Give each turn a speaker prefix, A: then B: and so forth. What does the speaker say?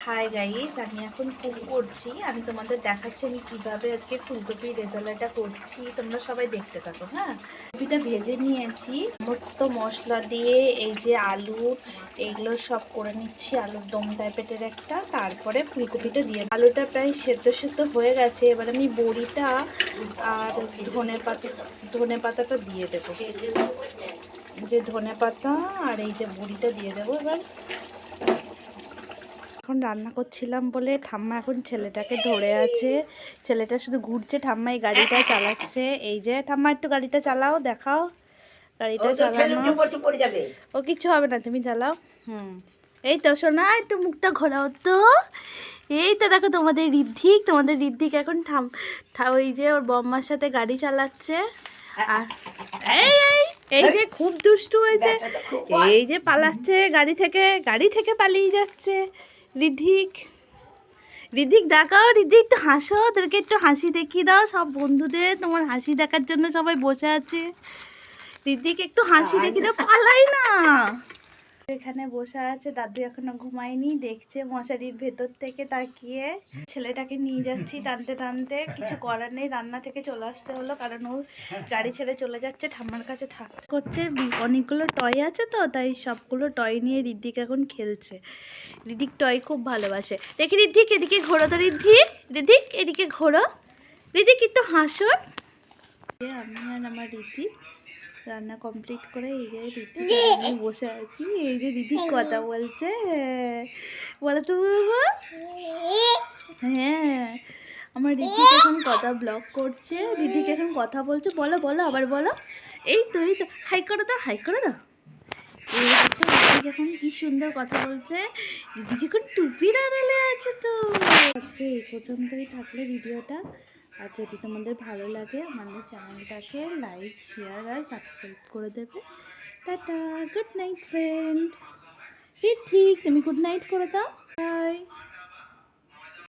A: Hi guys, আমি এখন cook করছি। আমি তোমাদের দেখাচ্ছি আমি কিভাবে আজকে ফুলকপির রেজালাটা করছি। তোমরা সবাই দেখতে থাকো। হ্যাঁ, কপিটা ভেজে নিয়েছি সমস্ত মশলা দিয়ে। এই যে আলু, এইগুলো সব করে নিচ্ছি, আলুর দম টাইপের একটা। তারপরে ফুলকপিটা দিয়ে, আলুটা প্রায় সেদ্ধ হয়ে গেছে। এবার আমি বড়িটা আর ধনে পাতাটা দিয়ে দেবো। যে ধনে পাতা আর এই যে বড়িটা দিয়ে দেবো। এবার এখন রান্না করছিলাম বলে ঠাম্মা এখন ছেলেটাকে ধরে আছে। ছেলেটা শুধু ঘুরছে, ঠাম্মা এই গাড়িটা চালাচ্ছে। এই যে ঠাম্মা, একটু গাড়িটা চালাও, দেখাও গাড়িটা চালানো। ও কিছু হবে না, তুমি চালাও। এই তো সোনা, একটু মুখটা ঘোরাও তো। এই তো দেখো তোমাদের ঋদ্ধিক এখন ওই যে ওর বম্মার সাথে গাড়ি চালাচ্ছে। আর এই এই যে খুব দুষ্টু হয়েছে, এই যে পালাচ্ছে গাড়ি থেকে পালিয়ে যাচ্ছে ঋদ্ধিক দেখাও। ঋদ্ধিক একটু হাসো, ওদেরকে একটু হাসি দেখিয়ে দাও। সব বন্ধুদের তোমার হাসি দেখার জন্য সবাই বসে আছে। ঋদ্ধিক একটু হাসি দেখিয়ে দাও, পালাই না। এখানে বসে আছে, দাদু এখনো ঘুমায়নি, দেখছে মশারির ভেতর থেকে তাকিয়ে। ছেলেটাকে নিয়ে যাচ্ছি টানতে টানতে, কিছু করার নেই, রান্না থেকে চলে আসতে হলো কারণ ও গাড়ি ছেড়ে চলে যাচ্ছে, ঠাম্মার কাছে করছে। অনেকগুলো টয় আছে তো, তাই সবগুলো টয় নিয়ে ঋদ্ধিক এখন খেলছে। ঋদ্ধিক টয় খুব ভালোবাসে। দেখি ঋদ্ধিক, এদিকে ঘোরো তো। ঋদ্ধিক এদিকে ঘোরো। ঋদ্ধিক একটু হাসো। আমি আর আমার ঋদ্ধিক রান্না কমপ্লিট করে এই যে ঋদ্ধিক আমি বসে আছি। এই যে ঋদ্ধিক কথা বলছে, বলো তো বাবা। হ্যাঁ, আমার ঋদ্ধিক এখন কথা ব্লগ করছে। ঋদ্ধিক এখন কথা বলছে, বলো আবার বলো। এই তো হাই করে দাও, এই দেখো ঋদ্ধিক এখন কি সুন্দর কথা বলছে। ঋদ্ধিক এখন টুপির আড়ালে আছে। তো আজকে এই পর্যন্তই থাকলে ভিডিওটা। আর যদি তোমাদের ভালো লাগে আমাদের চ্যানেলটাকে লাইক, শেয়ার আর সাবস্ক্রাইব করে দেবে। Tata, good night friend. Riddhik তুমি গুড নাইট করে দাও। বাই।